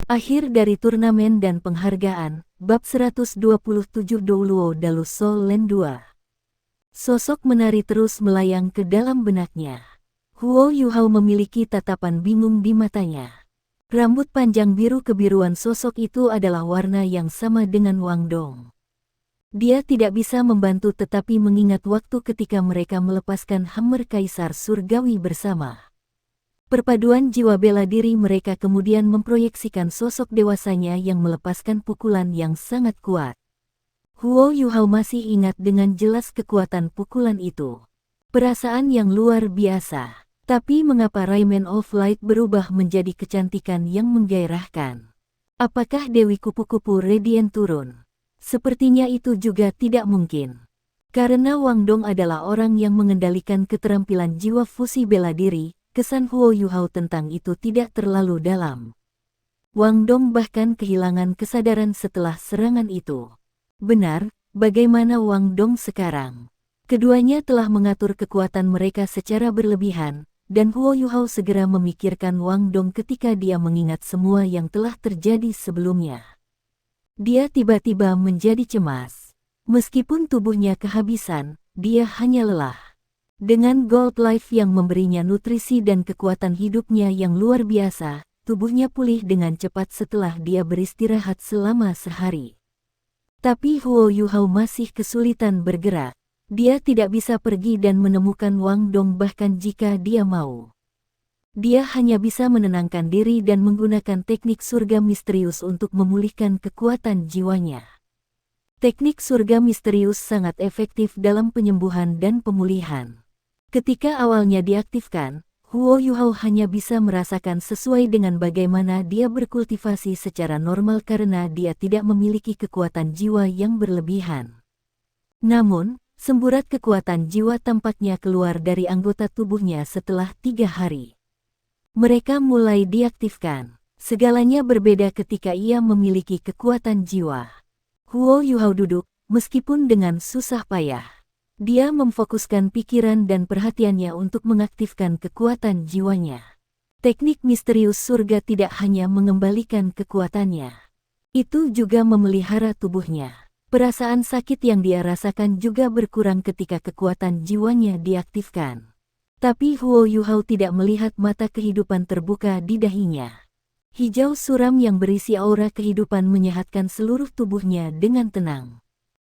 Akhir dari turnamen dan penghargaan, bab 127 Douluo Dalu Sol Len 2. Sosok menari terus melayang ke dalam benaknya. Huo Yuhao memiliki tatapan bingung di matanya. Rambut panjang biru kebiruan sosok itu adalah warna yang sama dengan Wang Dong. Dia tidak bisa membantu tetapi mengingat waktu ketika mereka melepaskan hammer kaisar surgawi bersama. Perpaduan jiwa bela diri mereka kemudian memproyeksikan sosok dewasanya yang melepaskan pukulan yang sangat kuat. Huo Yuhao masih ingat dengan jelas kekuatan pukulan itu. Perasaan yang luar biasa. Tapi mengapa Rayman of Light berubah menjadi kecantikan yang menggairahkan? Apakah Dewi Kupu-Kupu Radiant turun? Sepertinya itu juga tidak mungkin. Karena Wang Dong adalah orang yang mengendalikan keterampilan jiwa fusi bela diri, kesan Huo Yuhao tentang itu tidak terlalu dalam. Wang Dong bahkan kehilangan kesadaran setelah serangan itu. Benar, bagaimana Wang Dong sekarang? Keduanya telah mengatur kekuatan mereka secara berlebihan, dan Huo Yuhao segera memikirkan Wang Dong ketika dia mengingat semua yang telah terjadi sebelumnya. Dia tiba-tiba menjadi cemas. Meskipun tubuhnya kehabisan, dia hanya lelah. Dengan Gold Life yang memberinya nutrisi dan kekuatan hidupnya yang luar biasa, tubuhnya pulih dengan cepat setelah dia beristirahat selama sehari. Tapi Huo Yuhao masih kesulitan bergerak. Dia tidak bisa pergi dan menemukan Wang Dong bahkan jika dia mau. Dia hanya bisa menenangkan diri dan menggunakan teknik surga misterius untuk memulihkan kekuatan jiwanya. Teknik surga misterius sangat efektif dalam penyembuhan dan pemulihan. Ketika awalnya diaktifkan, Huo Yuhao hanya bisa merasakan sesuai dengan bagaimana dia berkultivasi secara normal karena dia tidak memiliki kekuatan jiwa yang berlebihan. Namun, semburat kekuatan jiwa tampaknya keluar dari anggota tubuhnya setelah 3 hari. Mereka mulai diaktifkan. Segalanya berbeda ketika ia memiliki kekuatan jiwa. Huo Yuhao duduk, meskipun dengan susah payah. Dia memfokuskan pikiran dan perhatiannya untuk mengaktifkan kekuatan jiwanya. Teknik misterius surga tidak hanya mengembalikan kekuatannya. Itu juga memelihara tubuhnya. Perasaan sakit yang dia rasakan juga berkurang ketika kekuatan jiwanya diaktifkan. Tapi Huo Yuhao tidak melihat mata kehidupan terbuka di dahinya. Hijau suram yang berisi aura kehidupan menyehatkan seluruh tubuhnya dengan tenang.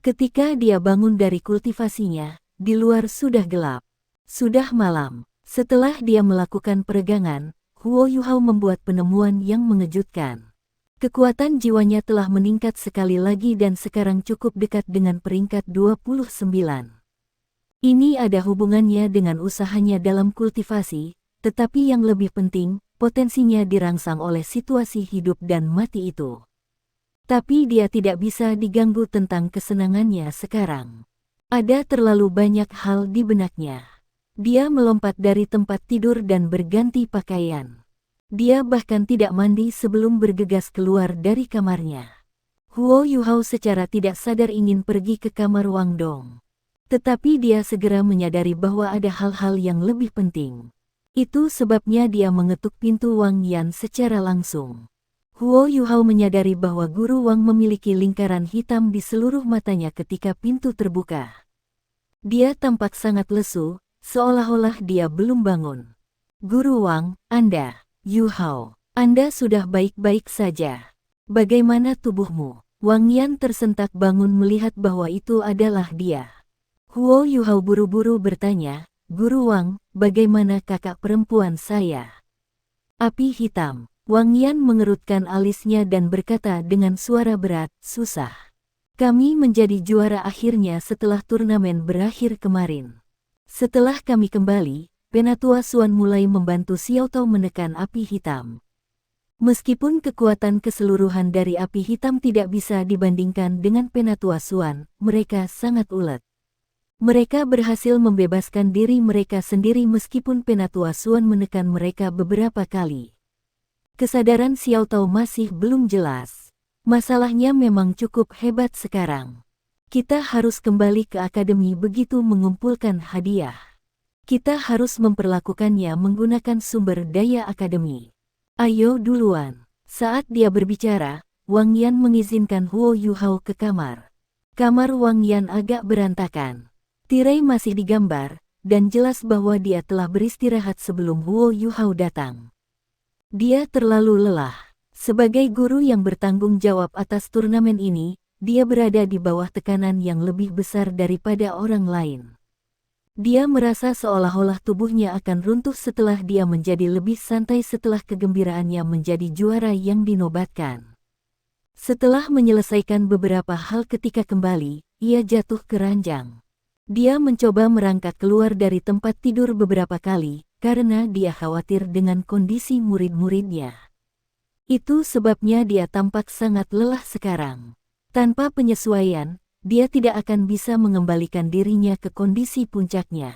Ketika dia bangun dari kultivasinya, di luar sudah gelap. Sudah malam. Setelah dia melakukan peregangan, Huo Yuhao membuat penemuan yang mengejutkan. Kekuatan jiwanya telah meningkat sekali lagi dan sekarang cukup dekat dengan peringkat 29. Ini ada hubungannya dengan usahanya dalam kultivasi, tetapi yang lebih penting, potensinya dirangsang oleh situasi hidup dan mati itu. Tapi dia tidak bisa diganggu tentang kesenangannya sekarang. Ada terlalu banyak hal di benaknya. Dia melompat dari tempat tidur dan berganti pakaian. Dia bahkan tidak mandi sebelum bergegas keluar dari kamarnya. Huo Yuhao secara tidak sadar ingin pergi ke kamar Wang Dong. Tetapi dia segera menyadari bahwa ada hal-hal yang lebih penting. Itu sebabnya dia mengetuk pintu Wang Yan secara langsung. Huo Yuhao menyadari bahwa Guru Wang memiliki lingkaran hitam di seluruh matanya ketika pintu terbuka. Dia tampak sangat lesu, seolah-olah dia belum bangun. Guru Wang, Anda, Yuhao, Anda sudah baik-baik saja. Bagaimana tubuhmu? Wang Yan tersentak bangun melihat bahwa itu adalah dia. Huo Yuhao buru-buru bertanya, Guru Wang, bagaimana kakak perempuan saya? Api hitam. Wang Yan mengerutkan alisnya dan berkata dengan suara berat, susah. Kami menjadi juara akhirnya setelah turnamen berakhir kemarin. Setelah kami kembali, Penatua Suan mulai membantu Xiao Tao menekan api hitam. Meskipun kekuatan keseluruhan dari api hitam tidak bisa dibandingkan dengan Penatua Suan, mereka sangat ulet. Mereka berhasil membebaskan diri mereka sendiri meskipun Penatua Suan menekan mereka beberapa kali. Kesadaran Xiao Tao masih belum jelas. Masalahnya memang cukup hebat sekarang. Kita harus kembali ke akademi begitu mengumpulkan hadiah. Kita harus memperlakukannya menggunakan sumber daya akademi. Ayo duluan. Saat dia berbicara, Wang Yan mengizinkan Huo Yuhao ke kamar. Kamar Wang Yan agak berantakan. Tirai masih digambar, dan jelas bahwa dia telah beristirahat sebelum Huo Yuhao datang. Dia terlalu lelah. Sebagai guru yang bertanggung jawab atas turnamen ini, dia berada di bawah tekanan yang lebih besar daripada orang lain. Dia merasa seolah-olah tubuhnya akan runtuh setelah dia menjadi lebih santai setelah kegembiraannya menjadi juara yang dinobatkan. Setelah menyelesaikan beberapa hal ketika kembali, ia jatuh ke ranjang. Dia mencoba merangkak keluar dari tempat tidur beberapa kali, karena dia khawatir dengan kondisi murid-muridnya. Itu sebabnya dia tampak sangat lelah sekarang. Tanpa penyesuaian, dia tidak akan bisa mengembalikan dirinya ke kondisi puncaknya.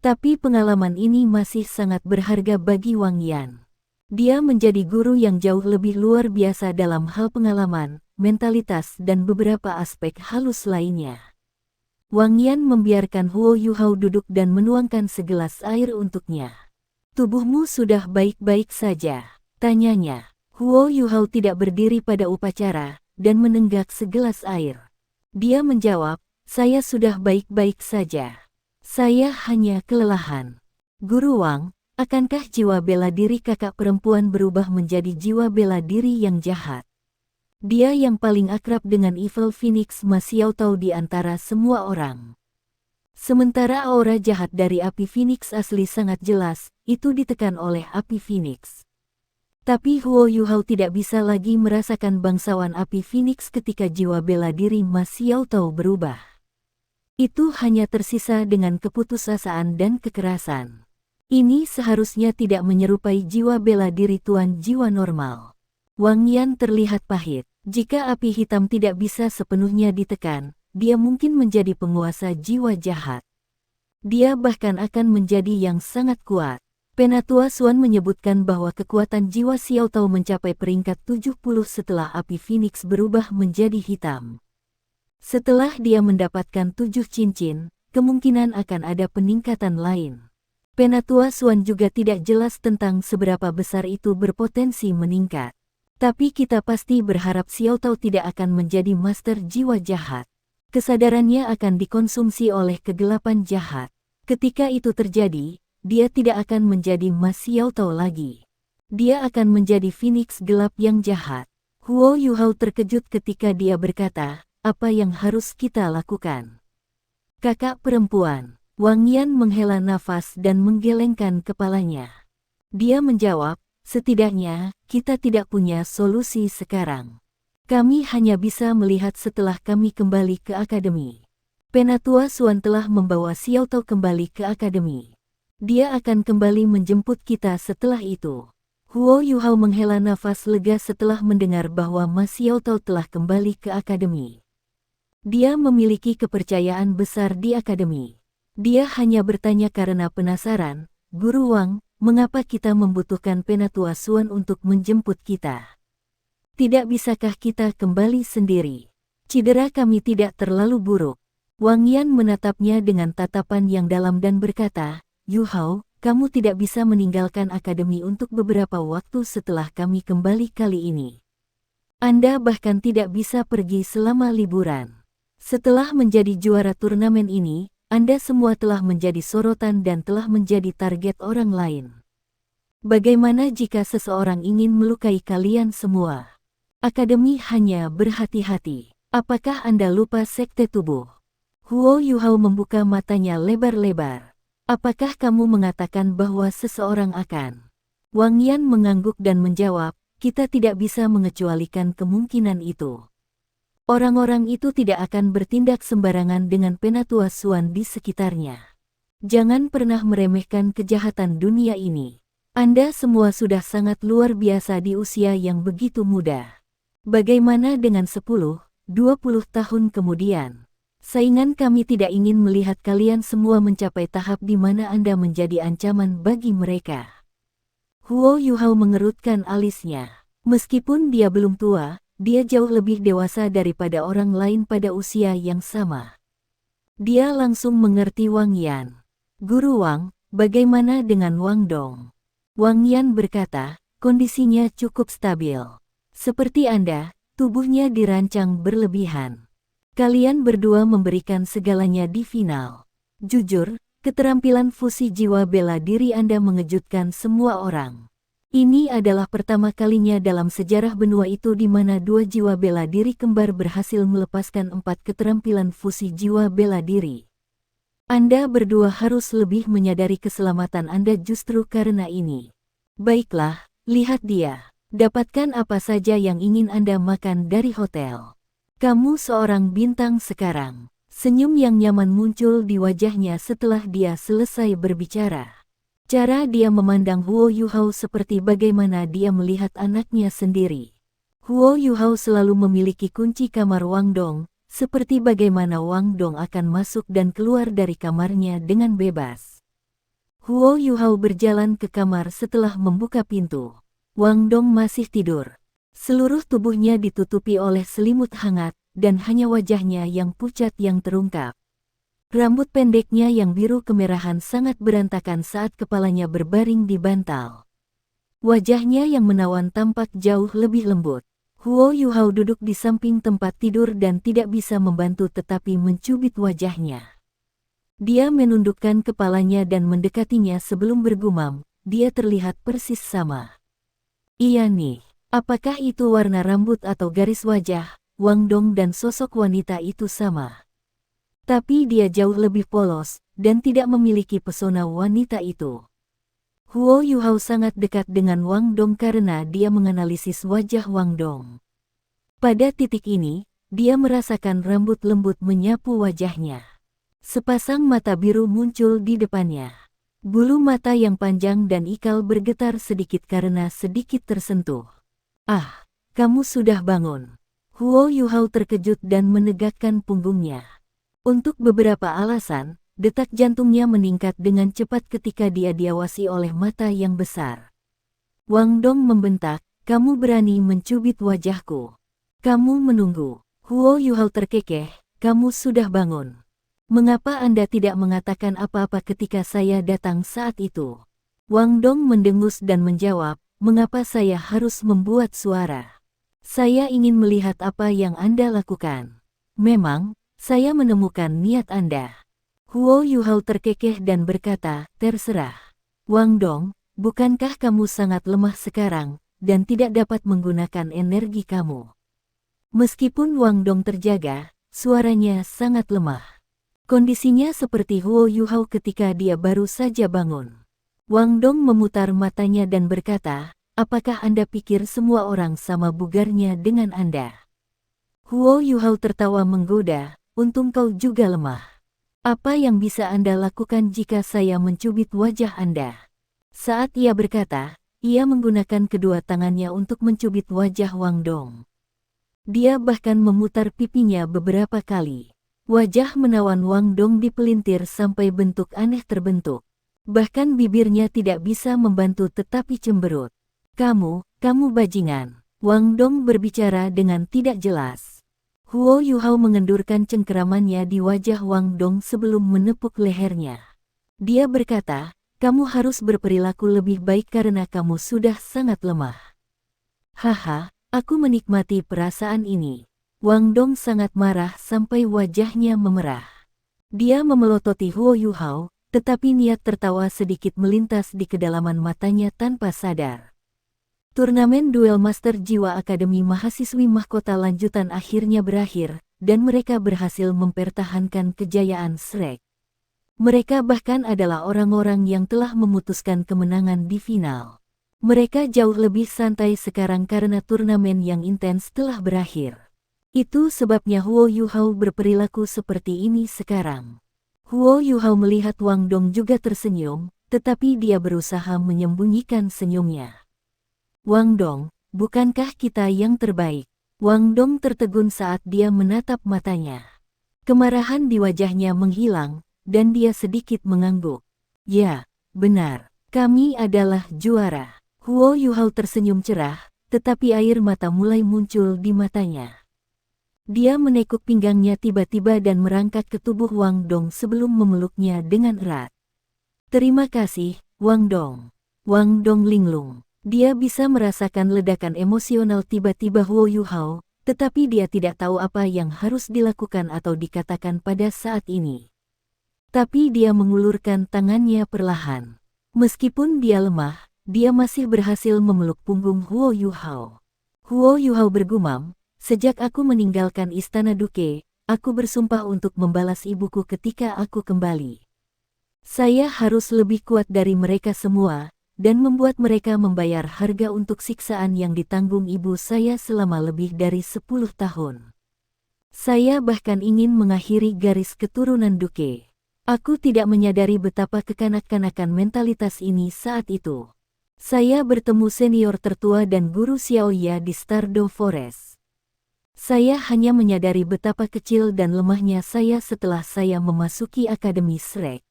Tapi pengalaman ini masih sangat berharga bagi Wang Yan. Dia menjadi guru yang jauh lebih luar biasa dalam hal pengalaman, mentalitas dan beberapa aspek halus lainnya. Wang Yan membiarkan Huo Yuhao duduk dan menuangkan segelas air untuknya. "Tubuhmu sudah baik-baik saja?" tanyanya. Huo Yuhao tidak berdiri pada upacara, dan menenggak segelas air. Dia menjawab, "Saya sudah baik-baik saja. Saya hanya kelelahan." "Guru Wang, akankah jiwa bela diri kakak perempuan berubah menjadi jiwa bela diri yang jahat?" Dia yang paling akrab dengan Evil Phoenix Ma Xiaotao di antara semua orang. Sementara aura jahat dari api Phoenix asli sangat jelas, itu ditekan oleh api Phoenix. Tapi Huo Yuhao tidak bisa lagi merasakan bangsawan api Phoenix ketika jiwa bela diri Ma Xiaotao berubah. Itu hanya tersisa dengan keputusasaan dan kekerasan. Ini seharusnya tidak menyerupai jiwa bela diri tuan jiwa normal. Wang Yan terlihat pahit. Jika api hitam tidak bisa sepenuhnya ditekan, dia mungkin menjadi penguasa jiwa jahat. Dia bahkan akan menjadi yang sangat kuat. Penatua Xuan menyebutkan bahwa kekuatan jiwa Xiaotao mencapai peringkat 70 setelah api Phoenix berubah menjadi hitam. Setelah dia mendapatkan 7 cincin, kemungkinan akan ada peningkatan lain. Penatua Xuan juga tidak jelas tentang seberapa besar itu berpotensi meningkat. Tapi kita pasti berharap Xiaotao tidak akan menjadi master jiwa jahat. Kesadarannya akan dikonsumsi oleh kegelapan jahat. Ketika itu terjadi, dia tidak akan menjadi Ma Xiaotao lagi. Dia akan menjadi Phoenix gelap yang jahat. Huo Yuhao terkejut ketika dia berkata, "Apa yang harus kita lakukan?" "Kakak perempuan." Wang Yan menghela nafas dan menggelengkan kepalanya. Dia menjawab, "Setidaknya, kita tidak punya solusi sekarang. Kami hanya bisa melihat setelah kami kembali ke akademi." Penatua Xuan telah membawa Xiaotao kembali ke akademi. Dia akan kembali menjemput kita setelah itu. Huo Yuhao menghela nafas lega setelah mendengar bahwa Ma Xiaotao telah kembali ke akademi. Dia memiliki kepercayaan besar di akademi. Dia hanya bertanya karena penasaran, "Guru Wang, mengapa kita membutuhkan Penatua Xuan untuk menjemput kita? Tidak bisakah kita kembali sendiri? Cedera kami tidak terlalu buruk." Wang Yan menatapnya dengan tatapan yang dalam dan berkata, "Yuhao, kamu tidak bisa meninggalkan akademi untuk beberapa waktu setelah kami kembali kali ini. Anda bahkan tidak bisa pergi selama liburan. Setelah menjadi juara turnamen ini, Anda semua telah menjadi sorotan dan telah menjadi target orang lain. Bagaimana jika seseorang ingin melukai kalian semua? Akademi hanya berhati-hati. Apakah Anda lupa sekte tubuh?" Huo Yuhao membuka matanya lebar-lebar. "Apakah kamu mengatakan bahwa seseorang akan?" Wang Yan mengangguk dan menjawab, "Kita tidak bisa mengecualikan kemungkinan itu. Orang-orang itu tidak akan bertindak sembarangan dengan Penatua Xuan di sekitarnya. Jangan pernah meremehkan kejahatan dunia ini. Anda semua sudah sangat luar biasa di usia yang begitu muda. Bagaimana dengan 10-20 tahun kemudian? Saingan kami tidak ingin melihat kalian semua mencapai tahap di mana Anda menjadi ancaman bagi mereka." Huo Yuhao mengerutkan alisnya. Meskipun dia belum tua, dia jauh lebih dewasa daripada orang lain pada usia yang sama. Dia langsung mengerti Wang Yan. "Guru Wang, bagaimana dengan Wang Dong?" Wang Yan berkata, kondisinya cukup stabil. Seperti Anda, tubuhnya dirancang berlebihan. Kalian berdua memberikan segalanya di final. Jujur, keterampilan fusi jiwa bela diri Anda mengejutkan semua orang. Ini adalah pertama kalinya dalam sejarah benua itu di mana dua jiwa bela diri kembar berhasil melepaskan 4 keterampilan fusi jiwa bela diri. Anda berdua harus lebih menyadari keselamatan Anda justru karena ini. Baiklah, lihat dia. Dapatkan apa saja yang ingin Anda makan dari hotel. Kamu seorang bintang sekarang. Senyum yang nyaman muncul di wajahnya setelah dia selesai berbicara. Cara dia memandang Huo Yuhao seperti bagaimana dia melihat anaknya sendiri. Huo Yuhao selalu memiliki kunci kamar Wang Dong, seperti bagaimana Wang Dong akan masuk dan keluar dari kamarnya dengan bebas. Huo Yuhao berjalan ke kamar setelah membuka pintu. Wang Dong masih tidur. Seluruh tubuhnya ditutupi oleh selimut hangat, dan hanya wajahnya yang pucat yang terungkap. Rambut pendeknya yang biru kemerahan sangat berantakan saat kepalanya berbaring di bantal. Wajahnya yang menawan tampak jauh lebih lembut. Huo Yuhao duduk di samping tempat tidur dan tidak bisa membantu tetapi mencubit wajahnya. Dia menundukkan kepalanya dan mendekatinya sebelum bergumam, dia terlihat persis sama. Iya nih, apakah itu warna rambut atau garis wajah, Wang Dong dan sosok wanita itu sama. Tapi dia jauh lebih polos, dan tidak memiliki pesona wanita itu. Huo Yuhao sangat dekat dengan Wang Dong karena dia menganalisis wajah Wang Dong. Pada titik ini, dia merasakan rambut lembut menyapu wajahnya. Sepasang mata biru muncul di depannya. Bulu mata yang panjang dan ikal bergetar sedikit karena sedikit tersentuh. Ah, kamu sudah bangun. Huo Yuhao terkejut dan menegakkan punggungnya. Untuk beberapa alasan, detak jantungnya meningkat dengan cepat ketika dia diawasi oleh mata yang besar. Wang Dong membentak, kamu berani mencubit wajahku. Kamu menunggu. Huo Yuhao terkekeh, kamu sudah bangun. Mengapa Anda tidak mengatakan apa-apa ketika saya datang saat itu? Wang Dong mendengus dan menjawab, mengapa saya harus membuat suara? Saya ingin melihat apa yang Anda lakukan. Memang, saya menemukan niat Anda. Huo Yuhao terkekeh dan berkata, terserah. Wang Dong, bukankah kamu sangat lemah sekarang, dan tidak dapat menggunakan energi kamu? Meskipun Wang Dong terjaga, suaranya sangat lemah. Kondisinya seperti Huo Yuhao ketika dia baru saja bangun. Wang Dong memutar matanya dan berkata, apakah Anda pikir semua orang sama bugarnya dengan Anda? Huo Yuhao tertawa menggoda, untung kau juga lemah. Apa yang bisa Anda lakukan jika saya mencubit wajah Anda? Saat ia berkata, ia menggunakan kedua tangannya untuk mencubit wajah Wang Dong. Dia bahkan memutar pipinya beberapa kali. Wajah menawan Wang Dong dipelintir sampai bentuk aneh terbentuk. Bahkan bibirnya tidak bisa membantu tetapi cemberut. Kamu bajingan. Wang Dong berbicara dengan tidak jelas. Huo Yuhao mengendurkan cengkeramannya di wajah Wang Dong sebelum menepuk lehernya. Dia berkata, kamu harus berperilaku lebih baik karena kamu sudah sangat lemah. Haha, aku menikmati perasaan ini. Wang Dong sangat marah sampai wajahnya memerah. Dia memelototi Huo Yuhao, tetapi niat tertawa sedikit melintas di kedalaman matanya tanpa sadar. Turnamen duel Master Jiwa Akademi Mahasiswi Mahkota lanjutan akhirnya berakhir, dan mereka berhasil mempertahankan kejayaan Shrek. Mereka bahkan adalah orang-orang yang telah memutuskan kemenangan di final. Mereka jauh lebih santai sekarang karena turnamen yang intens telah berakhir. Itu sebabnya Huo Yuhao berperilaku seperti ini sekarang. Huo Yuhao melihat Wang Dong juga tersenyum, tetapi dia berusaha menyembunyikan senyumnya. Wang Dong, bukankah kita yang terbaik? Wang Dong tertegun saat dia menatap matanya. Kemarahan di wajahnya menghilang, dan dia sedikit mengangguk. Ya, benar. Kami adalah juara. Huo Yuhao tersenyum cerah, tetapi air mata mulai muncul di matanya. Dia menekuk pinggangnya tiba-tiba dan merangkak ke tubuh Wang Dong sebelum memeluknya dengan erat. Terima kasih, Wang Dong. Wang Dong linglung. Dia bisa merasakan ledakan emosional tiba-tiba Huo Yuhao, tetapi dia tidak tahu apa yang harus dilakukan atau dikatakan pada saat ini. Tapi dia mengulurkan tangannya perlahan. Meskipun dia lemah, dia masih berhasil memeluk punggung Huo Yuhao. Huo Yuhao bergumam, "Sejak aku meninggalkan istana Duke, aku bersumpah untuk membalas ibuku ketika aku kembali. Saya harus lebih kuat dari mereka semua, dan membuat mereka membayar harga untuk siksaan yang ditanggung ibu saya selama lebih dari 10 tahun. Saya bahkan ingin mengakhiri garis keturunan Duke." Aku tidak menyadari betapa kekanak-kanakan mentalitas ini saat itu. Saya bertemu senior tertua dan guru Xiaoya di Stardew Forest. Saya hanya menyadari betapa kecil dan lemahnya saya setelah saya memasuki Akademi Shrek.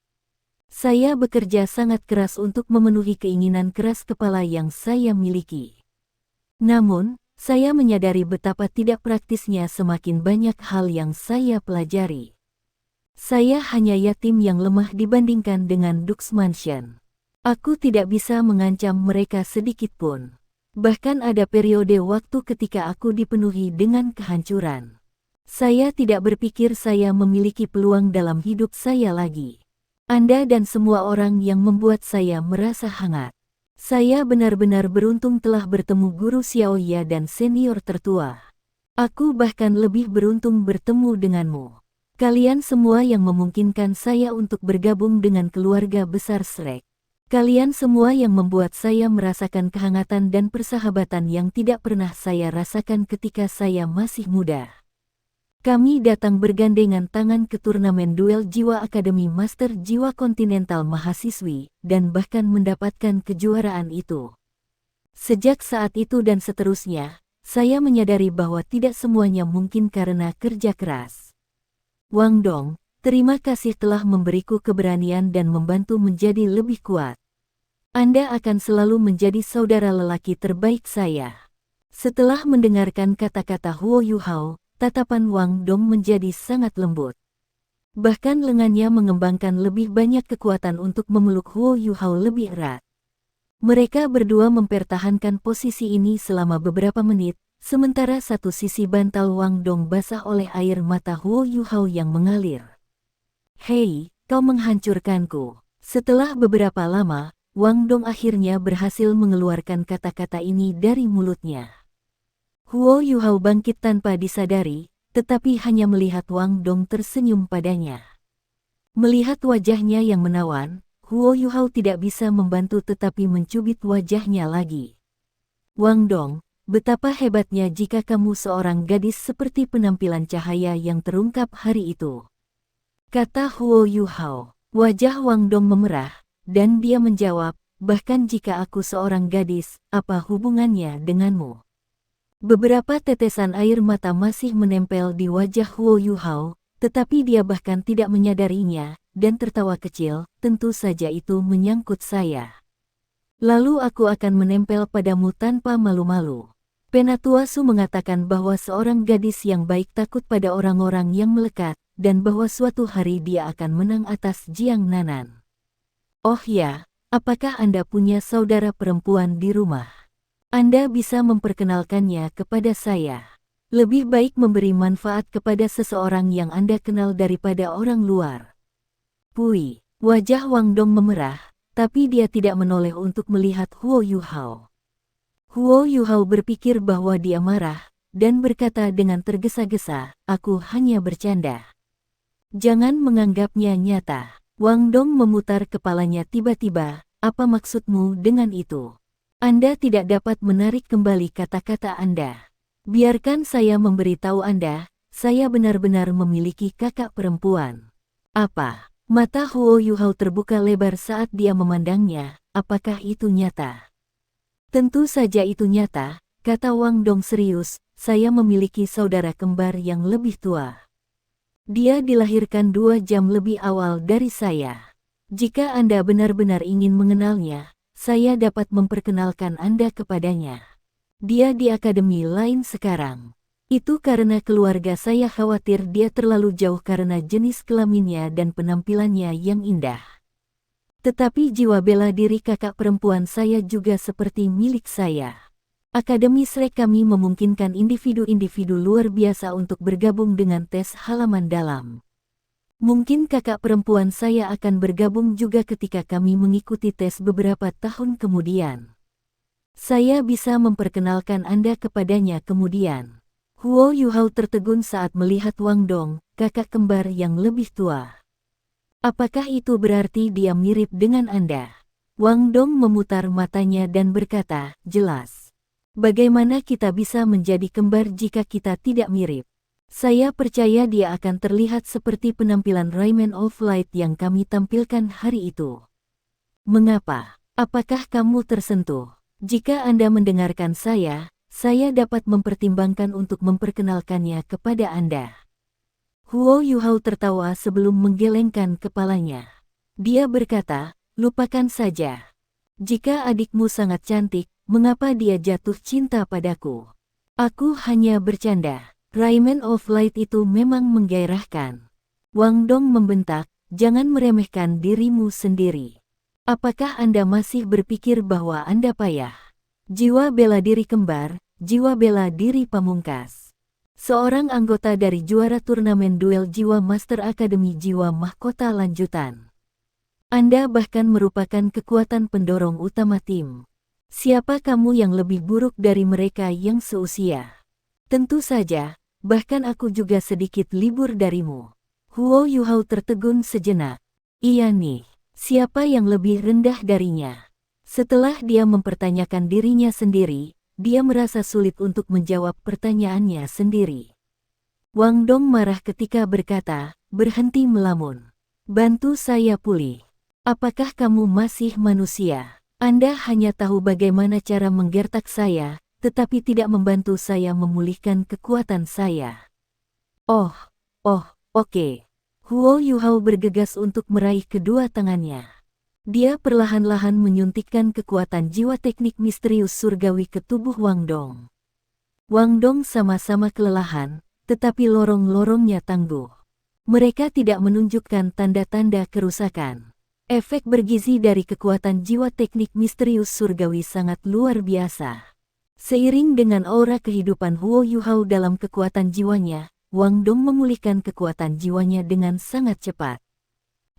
Saya bekerja sangat keras untuk memenuhi keinginan keras kepala yang saya miliki. Namun, saya menyadari betapa tidak praktisnya semakin banyak hal yang saya pelajari. Saya hanya yatim yang lemah dibandingkan dengan Dux Mansion. Aku tidak bisa mengancam mereka sedikit pun. Bahkan ada periode waktu ketika aku dipenuhi dengan kehancuran. Saya tidak berpikir saya memiliki peluang dalam hidup saya lagi. Anda dan semua orang yang membuat saya merasa hangat. Saya benar-benar beruntung telah bertemu guru Xiaoya dan senior tertua. Aku bahkan lebih beruntung bertemu denganmu. Kalian semua yang memungkinkan saya untuk bergabung dengan keluarga besar Shrek. Kalian semua yang membuat saya merasakan kehangatan dan persahabatan yang tidak pernah saya rasakan ketika saya masih muda. Kami datang bergandengan tangan ke turnamen duel jiwa Akademi Master Jiwa Kontinental Mahasiswi, dan bahkan mendapatkan kejuaraan itu. Sejak saat itu dan seterusnya, saya menyadari bahwa tidak semuanya mungkin karena kerja keras. Wang Dong, terima kasih telah memberiku keberanian dan membantu menjadi lebih kuat. Anda akan selalu menjadi saudara lelaki terbaik saya. Setelah mendengarkan kata-kata Huo Yuhao, tatapan Wang Dong menjadi sangat lembut. Bahkan lengannya mengembangkan lebih banyak kekuatan untuk memeluk Huo Yuhao lebih erat. Mereka berdua mempertahankan posisi ini selama beberapa menit, sementara satu sisi bantal Wang Dong basah oleh air mata Huo Yuhao yang mengalir. "Hei, kau menghancurkanku." Setelah beberapa lama, Wang Dong akhirnya berhasil mengeluarkan kata-kata ini dari mulutnya. Huo Yuhao bangkit tanpa disadari, tetapi hanya melihat Wang Dong tersenyum padanya. Melihat wajahnya yang menawan, Huo Yuhao tidak bisa membantu tetapi mencubit wajahnya lagi. "Wang Dong, betapa hebatnya jika kamu seorang gadis seperti penampilan cahaya yang terungkap hari itu," kata Huo Yuhao. Wajah Wang Dong memerah, dan dia menjawab, "Bahkan jika aku seorang gadis, apa hubungannya denganmu?" Beberapa tetesan air mata masih menempel di wajah Huo Yuhao, tetapi dia bahkan tidak menyadarinya, dan tertawa kecil, "Tentu saja itu menyangkut saya. Lalu aku akan menempel padamu tanpa malu-malu." Penatua Su mengatakan bahwa seorang gadis yang baik takut pada orang-orang yang melekat, dan bahwa suatu hari dia akan menang atas Jiang Nanan. "Oh ya, apakah Anda punya saudara perempuan di rumah? Anda bisa memperkenalkannya kepada saya. Lebih baik memberi manfaat kepada seseorang yang Anda kenal daripada orang luar." Pui, wajah Wang Dong memerah, tapi dia tidak menoleh untuk melihat Huo Yuhao. Huo Yuhao berpikir bahwa dia marah, dan berkata dengan tergesa-gesa, "Aku hanya bercanda. Jangan menganggapnya nyata." Wang Dong memutar kepalanya tiba-tiba, "Apa maksudmu dengan itu? Anda tidak dapat menarik kembali kata-kata Anda. Biarkan saya memberitahu Anda, saya benar-benar memiliki kakak perempuan." "Apa?" Mata Huo Yuhao terbuka lebar saat dia memandangnya, "Apakah itu nyata?" "Tentu saja itu nyata," kata Wang Dong serius, "saya memiliki saudara kembar yang lebih tua. Dia dilahirkan 2 jam lebih awal dari saya. Jika Anda benar-benar ingin mengenalnya, saya dapat memperkenalkan Anda kepadanya. Dia di akademi lain sekarang. Itu karena keluarga saya khawatir dia terlalu jauh karena jenis kelaminnya dan penampilannya yang indah." Tetapi jiwa bela diri kakak perempuan saya juga seperti milik saya. Akademi Shrek kami memungkinkan individu-individu luar biasa untuk bergabung dengan tes halaman dalam. Mungkin kakak perempuan saya akan bergabung juga ketika kami mengikuti tes beberapa tahun kemudian. Saya bisa memperkenalkan Anda kepadanya kemudian. Huo Yuhao tertegun saat melihat Wang Dong, kakak kembar yang lebih tua. Apakah itu berarti dia mirip dengan Anda? Wang Dong memutar matanya dan berkata, jelas. Bagaimana kita bisa menjadi kembar jika kita tidak mirip? Saya percaya dia akan terlihat seperti penampilan Rayman of Light yang kami tampilkan hari itu. Mengapa? Apakah kamu tersentuh? Jika Anda mendengarkan saya dapat mempertimbangkan untuk memperkenalkannya kepada Anda. Huo Yuhao tertawa sebelum menggelengkan kepalanya. Dia berkata, lupakan saja. Jika adikmu sangat cantik, mengapa dia jatuh cinta padaku? Aku hanya bercanda. Rayman of Light itu memang menggairahkan. Wang Dong membentak, jangan meremehkan dirimu sendiri. Apakah Anda masih berpikir bahwa Anda payah? Jiwa bela diri kembar, jiwa bela diri pamungkas. Seorang anggota dari juara turnamen duel jiwa Master Akademi Jiwa Mahkota lanjutan. Anda bahkan merupakan kekuatan pendorong utama tim. Siapa kamu yang lebih buruk dari mereka yang seusia? Tentu saja, bahkan aku juga sedikit libur darimu. Huo Yuhao tertegun sejenak. Iya nih, siapa yang lebih rendah darinya? Setelah dia mempertanyakan dirinya sendiri, dia merasa sulit untuk menjawab pertanyaannya sendiri. Wang Dong marah ketika berkata, berhenti melamun. Bantu saya pulih. Apakah kamu masih manusia? Anda hanya tahu bagaimana cara menggertak saya, tetapi tidak membantu saya memulihkan kekuatan saya. Oke. Huo Yuhao bergegas untuk meraih kedua tangannya. Dia perlahan-lahan menyuntikkan kekuatan jiwa teknik misterius surgawi ke tubuh Wang Dong. Wang Dong sama-sama kelelahan, tetapi lorong-lorongnya tangguh. Mereka tidak menunjukkan tanda-tanda kerusakan. Efek bergizi dari kekuatan jiwa teknik misterius surgawi sangat luar biasa. Seiring dengan aura kehidupan Huo Yuhao dalam kekuatan jiwanya, Wang Dong memulihkan kekuatan jiwanya dengan sangat cepat.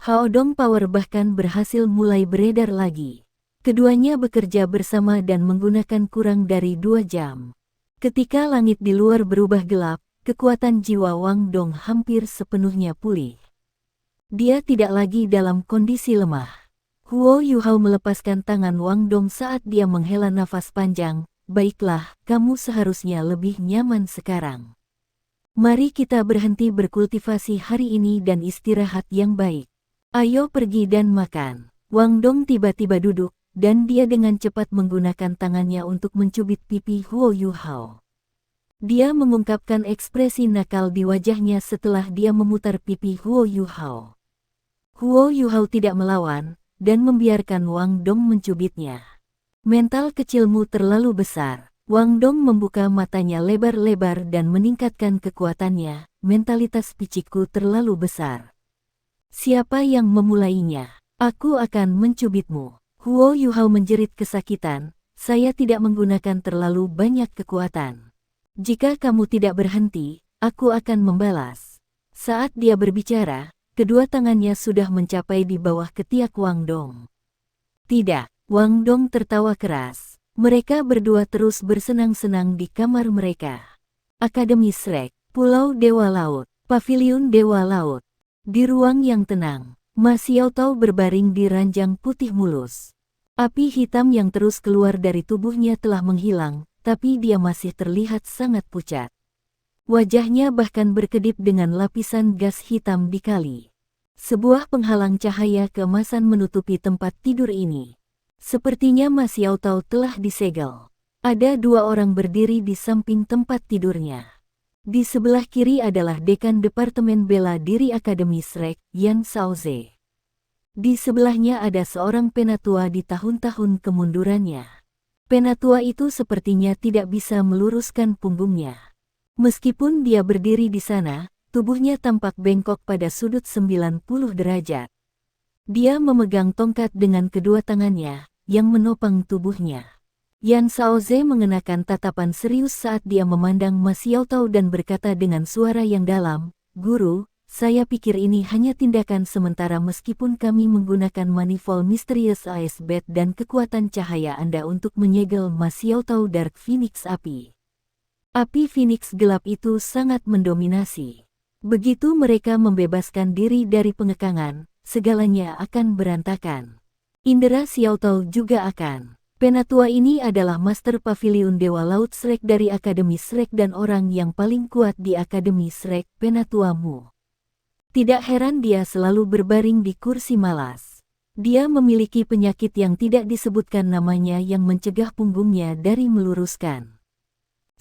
Hao Dong Power bahkan berhasil mulai beredar lagi. Keduanya bekerja bersama dan menggunakan kurang dari 2 jam. Ketika langit di luar berubah gelap, kekuatan jiwa Wang Dong hampir sepenuhnya pulih. Dia tidak lagi dalam kondisi lemah. Huo Yuhao melepaskan tangan Wang Dong saat dia menghela nafas panjang. Baiklah, kamu seharusnya lebih nyaman sekarang. Mari kita berhenti berkultivasi hari ini dan istirahat yang baik. Ayo pergi dan makan. Wang Dong tiba-tiba duduk, dan dia dengan cepat menggunakan tangannya untuk mencubit pipi Huo Yuhao. Dia mengungkapkan ekspresi nakal di wajahnya setelah dia memutar pipi Huo Yuhao. Huo Yuhao tidak melawan, dan membiarkan Wang Dong mencubitnya. Mental kecilmu terlalu besar. Wang Dong membuka matanya lebar-lebar dan meningkatkan kekuatannya. Mentalitas picikku terlalu besar. Siapa yang memulainya? Aku akan mencubitmu. Huo Yuhao menjerit kesakitan, saya tidak menggunakan terlalu banyak kekuatan. Jika kamu tidak berhenti, aku akan membalas. Saat dia berbicara, kedua tangannya sudah mencapai di bawah ketiak Wang Dong. Tidak, Wang Dong tertawa keras. Mereka berdua terus bersenang-senang di kamar mereka. Akademi Shrek, Pulau Dewa Laut, Paviliun Dewa Laut. Di ruang yang tenang, Ma Xiaotao berbaring di ranjang putih mulus. Api hitam yang terus keluar dari tubuhnya telah menghilang, tapi dia masih terlihat sangat pucat. Wajahnya bahkan berkedip dengan lapisan gas hitam di kali. Sebuah penghalang cahaya keemasan menutupi tempat tidur ini. Sepertinya Ma Xiaotao telah disegel. Ada 2 orang berdiri di samping tempat tidurnya. Di sebelah kiri adalah Dekan Departemen Bela Diri Akademi Shrek, Yan Shaoze. Di sebelahnya ada seorang penatua di tahun-tahun kemundurannya. Penatua itu sepertinya tidak bisa meluruskan punggungnya. Meskipun dia berdiri di sana, tubuhnya tampak bengkok pada sudut 90 derajat. Dia memegang tongkat dengan kedua tangannya, yang menopang tubuhnya. Yan Shaoze mengenakan tatapan serius saat dia memandang Ma Xiaotao dan berkata dengan suara yang dalam, "Guru, saya pikir ini hanya tindakan sementara meskipun kami menggunakan Manifold Mysterious Ice Bat dan kekuatan cahaya Anda untuk menyegel Ma Xiaotao Dark Phoenix Api. Api Phoenix gelap itu sangat mendominasi. Begitu mereka membebaskan diri dari pengekangan, segalanya akan berantakan. Indera Xiaotao juga akan." Penatua ini adalah Master Pavilion Dewa Laut Shrek dari Akademi Shrek dan orang yang paling kuat di Akademi Shrek, penatuamu. Tidak heran dia selalu berbaring di kursi malas. Dia memiliki penyakit yang tidak disebutkan namanya yang mencegah punggungnya dari meluruskan.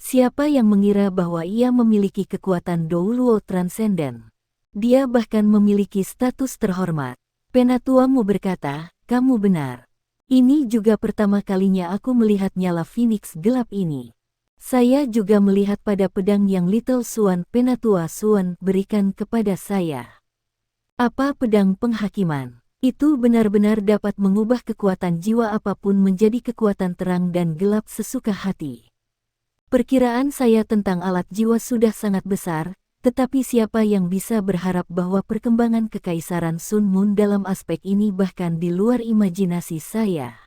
Siapa yang mengira bahwa ia memiliki kekuatan Douluo Transcendent? Dia bahkan memiliki status terhormat. Penatuamu berkata, "Kamu benar. Ini juga pertama kalinya aku melihat nyala Phoenix gelap ini. Saya juga melihat pada pedang yang Little Swan Penatua Swan berikan kepada saya. Apa pedang penghakiman? Itu benar-benar dapat mengubah kekuatan jiwa apapun menjadi kekuatan terang dan gelap sesuka hati. Perkiraan saya tentang alat jiwa sudah sangat besar, tetapi siapa yang bisa berharap bahwa perkembangan Kekaisaran Sun Moon dalam aspek ini bahkan di luar imajinasi saya?"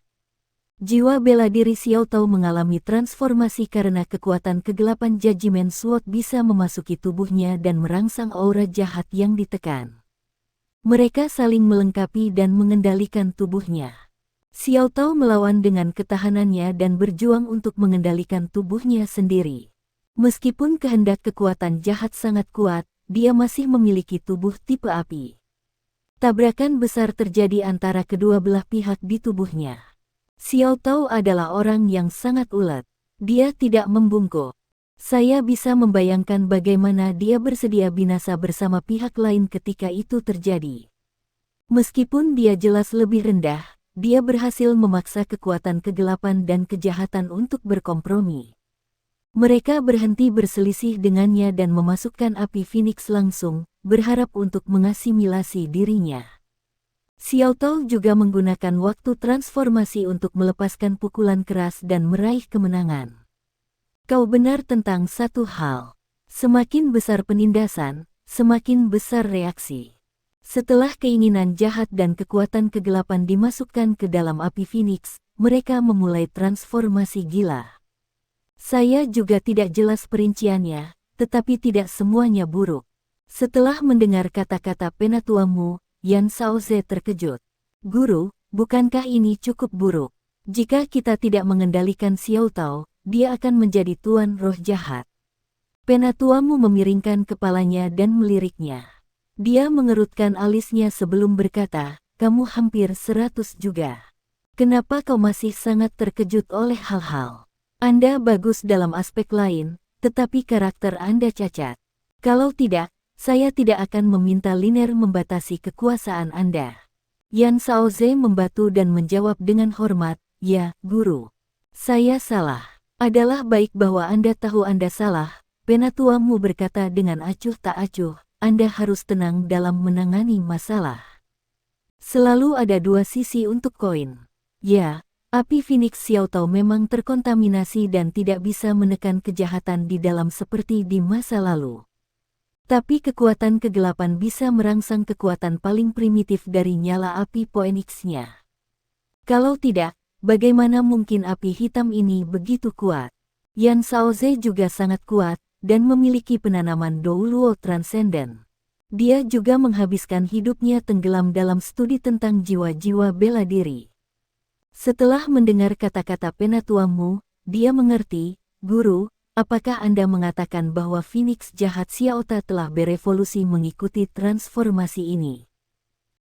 Jiwa bela diri Xiaotao mengalami transformasi karena kekuatan kegelapan Judgment Sword bisa memasuki tubuhnya dan merangsang aura jahat yang ditekan. Mereka saling melengkapi dan mengendalikan tubuhnya. Xiaotao melawan dengan ketahanannya dan berjuang untuk mengendalikan tubuhnya sendiri. Meskipun kehendak kekuatan jahat sangat kuat, dia masih memiliki tubuh tipe api. Tabrakan besar terjadi antara kedua belah pihak di tubuhnya. Xiaotao adalah orang yang sangat ulet. Dia tidak membungkuk. Saya bisa membayangkan bagaimana dia bersedia binasa bersama pihak lain ketika itu terjadi. Meskipun dia jelas lebih rendah, dia berhasil memaksa kekuatan kegelapan dan kejahatan untuk berkompromi. Mereka berhenti berselisih dengannya dan memasukkan api Phoenix langsung, berharap untuk mengasimilasi dirinya. Xiaotao juga menggunakan waktu transformasi untuk melepaskan pukulan keras dan meraih kemenangan. Kau benar tentang satu hal. Semakin besar penindasan, semakin besar reaksi. Setelah keinginan jahat dan kekuatan kegelapan dimasukkan ke dalam api Phoenix, mereka memulai transformasi gila. Saya juga tidak jelas perinciannya, tetapi tidak semuanya buruk. Setelah mendengar kata-kata penatuamu, Yan Shaoze terkejut. "Guru, bukankah ini cukup buruk? Jika kita tidak mengendalikan Xiaotao, dia akan menjadi tuan roh jahat." Penatuamu memiringkan kepalanya dan meliriknya. Dia mengerutkan alisnya sebelum berkata, "Kamu hampir 100 juga. Kenapa kau masih sangat terkejut oleh hal-hal? Anda bagus dalam aspek lain, tetapi karakter Anda cacat. Kalau tidak, saya tidak akan meminta Liner membatasi kekuasaan Anda." Yan Shaoze membatu dan menjawab dengan hormat, "Ya, Guru. Saya salah. Adalah baik bahwa Anda tahu Anda salah." Penatuamu berkata dengan acuh tak acuh, "Anda harus tenang dalam menangani masalah. Selalu ada dua sisi untuk koin. Ya, api Phoenix Xiaotao memang terkontaminasi dan tidak bisa menekan kejahatan di dalam seperti di masa lalu. Tapi kekuatan kegelapan bisa merangsang kekuatan paling primitif dari nyala api Phoenix-nya. Kalau tidak, bagaimana mungkin api hitam ini begitu kuat? Yan Shaoze juga sangat kuat, dan memiliki penanaman Douluo Transcendent. Dia juga menghabiskan hidupnya tenggelam dalam studi tentang jiwa-jiwa bela diri. Setelah mendengar kata-kata penatuamu, dia mengerti, "Guru, apakah Anda mengatakan bahwa Phoenix jahat Xiaotao telah berevolusi mengikuti transformasi ini?"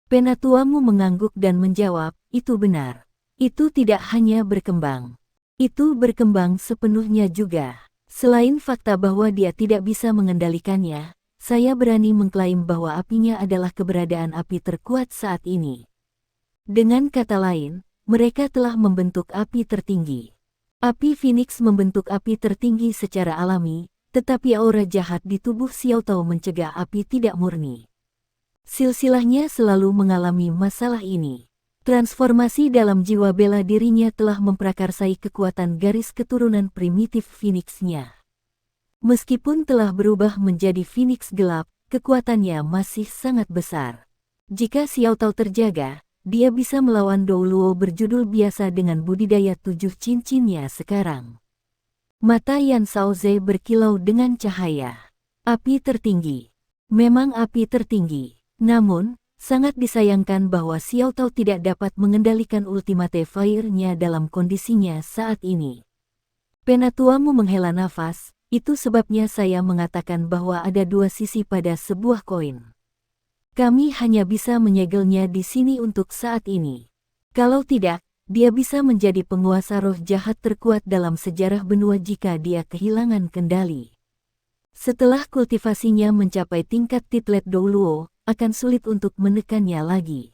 Penatuamu mengangguk dan menjawab, "Itu benar. Itu tidak hanya berkembang. Itu berkembang sepenuhnya juga. Selain fakta bahwa dia tidak bisa mengendalikannya, saya berani mengklaim bahwa apinya adalah keberadaan api terkuat saat ini. Dengan kata lain, mereka telah membentuk api tertinggi. Api Phoenix membentuk api tertinggi secara alami, tetapi aura jahat di tubuh Xiaotao mencegah api tidak murni. Silsilahnya selalu mengalami masalah ini. Transformasi dalam jiwa bela dirinya telah memprakarsai kekuatan garis keturunan primitif Phoenix-nya. Meskipun telah berubah menjadi Phoenix gelap, kekuatannya masih sangat besar. Jika Xiao Tao terjaga, dia bisa melawan Dou Luo berjudul biasa dengan budidaya 7 cincinnya sekarang. Mata Yan Shaoze berkilau dengan cahaya. Api tertinggi. Memang api tertinggi. Namun, sangat disayangkan bahwa Xiao Tao tidak dapat mengendalikan Ultimate Fire-nya dalam kondisinya saat ini. Penatuamu menghela nafas. Itu sebabnya saya mengatakan bahwa ada dua sisi pada sebuah koin. Kami hanya bisa menyegelnya di sini untuk saat ini. Kalau tidak, dia bisa menjadi penguasa roh jahat terkuat dalam sejarah benua jika dia kehilangan kendali. Setelah kultivasinya mencapai tingkat titlet Dou Luo, akan sulit untuk menekannya lagi.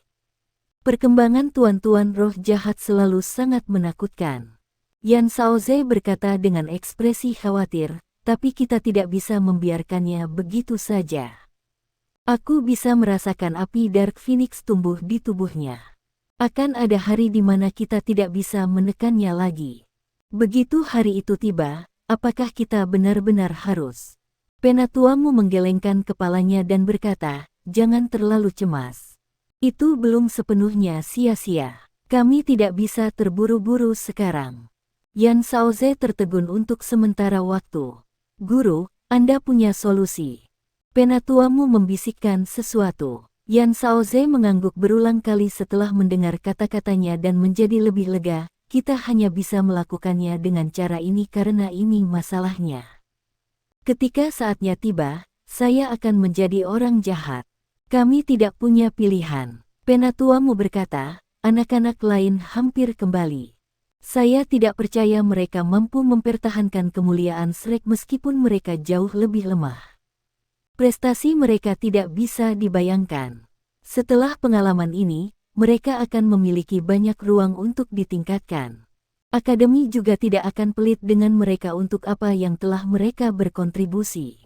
Perkembangan tuan-tuan roh jahat selalu sangat menakutkan. Yan Shaoze berkata dengan ekspresi khawatir, tapi kita tidak bisa membiarkannya begitu saja. Aku bisa merasakan api Dark Phoenix tumbuh di tubuhnya. Akan ada hari di mana kita tidak bisa menekannya lagi. Begitu hari itu tiba, apakah kita benar-benar harus? Penatuamu menggelengkan kepalanya dan berkata, jangan terlalu cemas. Itu belum sepenuhnya sia-sia. Kami tidak bisa terburu-buru sekarang. Yan Shaoze tertegun untuk sementara waktu. Guru, Anda punya solusi. Penatuamu membisikkan sesuatu. Yan Shaoze mengangguk berulang kali setelah mendengar kata-katanya dan menjadi lebih lega. Kita hanya bisa melakukannya dengan cara ini karena ini masalahnya. Ketika saatnya tiba, saya akan menjadi orang jahat. Kami tidak punya pilihan. Penatuamu berkata, anak-anak lain hampir kembali. Saya tidak percaya mereka mampu mempertahankan kemuliaan Shrek meskipun mereka jauh lebih lemah. Prestasi mereka tidak bisa dibayangkan. Setelah pengalaman ini, mereka akan memiliki banyak ruang untuk ditingkatkan. Akademi juga tidak akan pelit dengan mereka untuk apa yang telah mereka berkontribusi.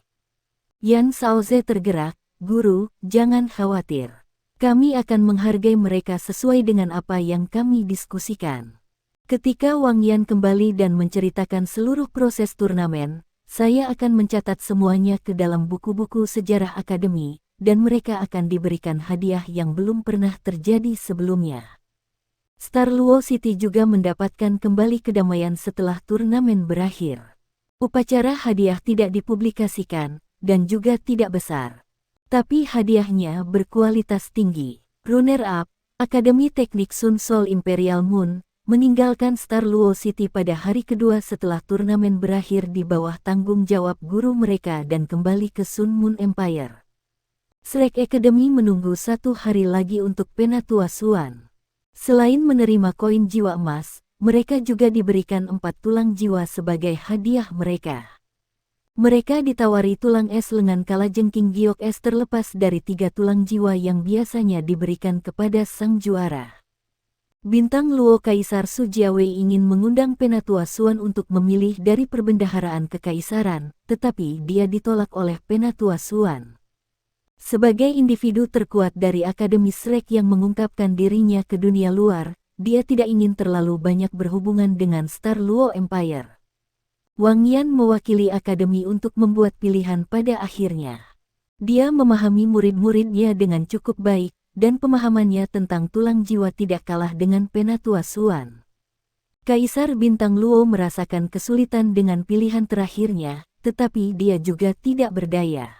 Yan Shaoze tergerak, Guru, jangan khawatir. Kami akan menghargai mereka sesuai dengan apa yang kami diskusikan. Ketika Wang Yan kembali dan menceritakan seluruh proses turnamen, saya akan mencatat semuanya ke dalam buku-buku sejarah akademi, dan mereka akan diberikan hadiah yang belum pernah terjadi sebelumnya. Star Luo City juga mendapatkan kembali kedamaian setelah turnamen berakhir. Upacara hadiah tidak dipublikasikan, dan juga tidak besar. Tapi hadiahnya berkualitas tinggi. Runner-up, Akademi Teknik Sun Sol Imperial Moon, meninggalkan Star Luo City pada hari kedua setelah turnamen berakhir di bawah tanggung jawab guru mereka dan kembali ke Sun Moon Empire. Shrek Academy menunggu 1 hari lagi untuk Penatua Xuan. Selain menerima koin jiwa emas, mereka juga diberikan 4 tulang jiwa sebagai hadiah mereka. Mereka ditawari tulang es lengan kalajengking giok es terlepas dari 3 tulang jiwa yang biasanya diberikan kepada sang juara. Bintang Luo Kaisar Su Jiawei ingin mengundang Penatua Xuan untuk memilih dari perbendaharaan kekaisaran, tetapi dia ditolak oleh Penatua Xuan. Sebagai individu terkuat dari Akademi Shrek yang mengungkapkan dirinya ke dunia luar, dia tidak ingin terlalu banyak berhubungan dengan Star Luo Empire. Wang Yan mewakili Akademi untuk membuat pilihan pada akhirnya. Dia memahami murid-muridnya dengan cukup baik, dan pemahamannya tentang tulang jiwa tidak kalah dengan Penatua Xuan. Kaisar Bintang Luo merasakan kesulitan dengan pilihan terakhirnya, tetapi dia juga tidak berdaya.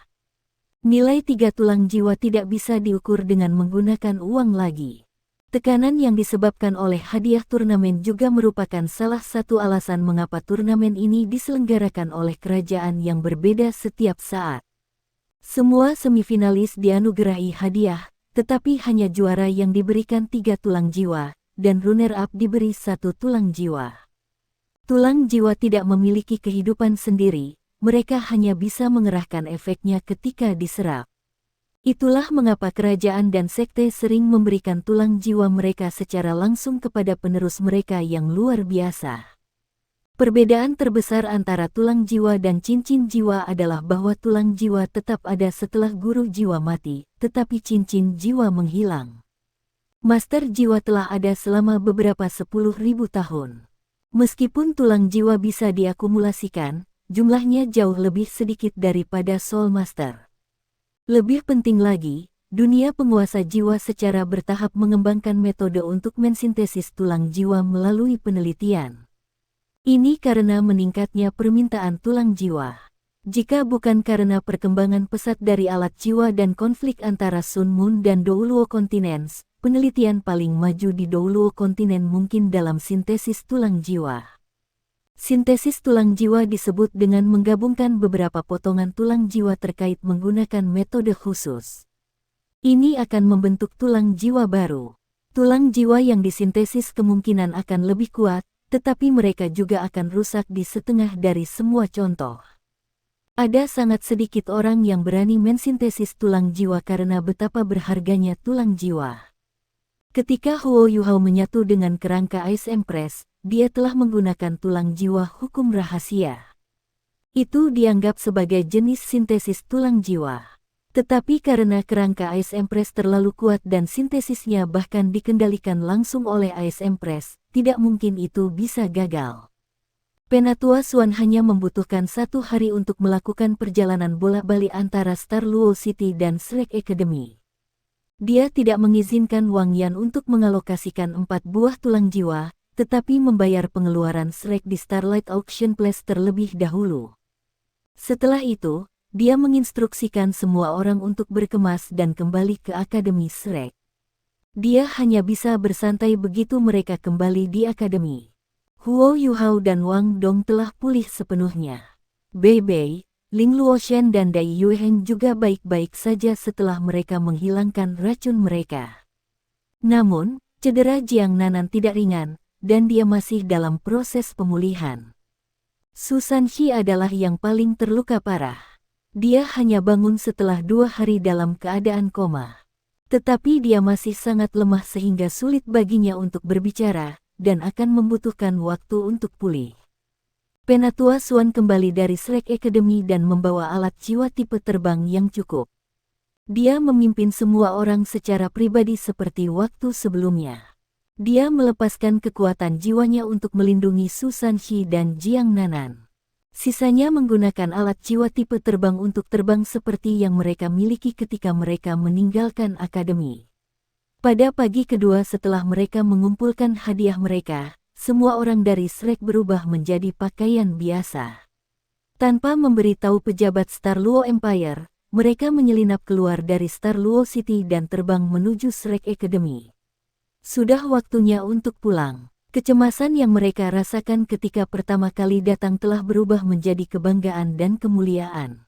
Nilai 3 tulang jiwa tidak bisa diukur dengan menggunakan uang lagi. Tekanan yang disebabkan oleh hadiah turnamen juga merupakan salah satu alasan mengapa turnamen ini diselenggarakan oleh kerajaan yang berbeda setiap saat. Semua semifinalis dianugerahi hadiah, tetapi hanya juara yang diberikan 3 tulang jiwa, dan runner-up diberi 1 tulang jiwa. Tulang jiwa tidak memiliki kehidupan sendiri, mereka hanya bisa mengerahkan efeknya ketika diserap. Itulah mengapa kerajaan dan sekte sering memberikan tulang jiwa mereka secara langsung kepada penerus mereka yang luar biasa. Perbedaan terbesar antara tulang jiwa dan cincin jiwa adalah bahwa tulang jiwa tetap ada setelah guru jiwa mati, tetapi cincin jiwa menghilang. Master jiwa telah ada selama beberapa 10.000 tahun. Meskipun tulang jiwa bisa diakumulasikan, jumlahnya jauh lebih sedikit daripada Soul Master. Lebih penting lagi, dunia penguasa jiwa secara bertahap mengembangkan metode untuk mensintesis tulang jiwa melalui penelitian. Ini karena meningkatnya permintaan tulang jiwa. Jika bukan karena perkembangan pesat dari alat jiwa dan konflik antara Sun Moon dan Douluo Continents, penelitian paling maju di Douluo Kontinen mungkin dalam sintesis tulang jiwa. Sintesis tulang jiwa disebut dengan menggabungkan beberapa potongan tulang jiwa terkait menggunakan metode khusus. Ini akan membentuk tulang jiwa baru. Tulang jiwa yang disintesis kemungkinan akan lebih kuat, tetapi mereka juga akan rusak di setengah dari semua contoh. Ada sangat sedikit orang yang berani mensintesis tulang jiwa karena betapa berharganya tulang jiwa. Ketika Huo Yuhao menyatu dengan kerangka Ice Empress, dia telah menggunakan tulang jiwa hukum rahasia. Itu dianggap sebagai jenis sintesis tulang jiwa. Tetapi karena kerangka Ice Empress terlalu kuat dan sintesisnya bahkan dikendalikan langsung oleh Ice Empress, tidak mungkin itu bisa gagal. Penatua Xuan hanya membutuhkan 1 hari untuk melakukan perjalanan bola-balik antara Star Luo City dan Shrek Academy. Dia tidak mengizinkan Wang Yan untuk mengalokasikan 4 buah tulang jiwa, tetapi membayar pengeluaran Shrek di Starlight Auction Place terlebih dahulu. Setelah itu, dia menginstruksikan semua orang untuk berkemas dan kembali ke Akademi Shrek. Dia hanya bisa bersantai begitu mereka kembali di akademi. Huo Yuhao dan Wang Dong telah pulih sepenuhnya. Bei Bei, Ling Luoshen dan Dai Yuheng juga baik-baik saja setelah mereka menghilangkan racun mereka. Namun, cedera Jiang Nanan tidak ringan, dan dia masih dalam proses pemulihan. Su Sanxi adalah yang paling terluka parah. Dia hanya bangun setelah 2 hari dalam keadaan koma. Tetapi dia masih sangat lemah sehingga sulit baginya untuk berbicara, dan akan membutuhkan waktu untuk pulih. Penatua Xuan kembali dari Shrek Academy dan membawa alat jiwa tipe terbang yang cukup. Dia memimpin semua orang secara pribadi seperti waktu sebelumnya. Dia melepaskan kekuatan jiwanya untuk melindungi Su Sanxi dan Jiang Nanan. Sisanya menggunakan alat jiwa tipe terbang untuk terbang seperti yang mereka miliki ketika mereka meninggalkan akademi. Pada pagi kedua setelah mereka mengumpulkan hadiah mereka, semua orang dari Shrek berubah menjadi pakaian biasa. Tanpa memberitahu pejabat Star Luo Empire, mereka menyelinap keluar dari Star Luo City dan terbang menuju Shrek Academy. Sudah waktunya untuk pulang. Kecemasan yang mereka rasakan ketika pertama kali datang telah berubah menjadi kebanggaan dan kemuliaan.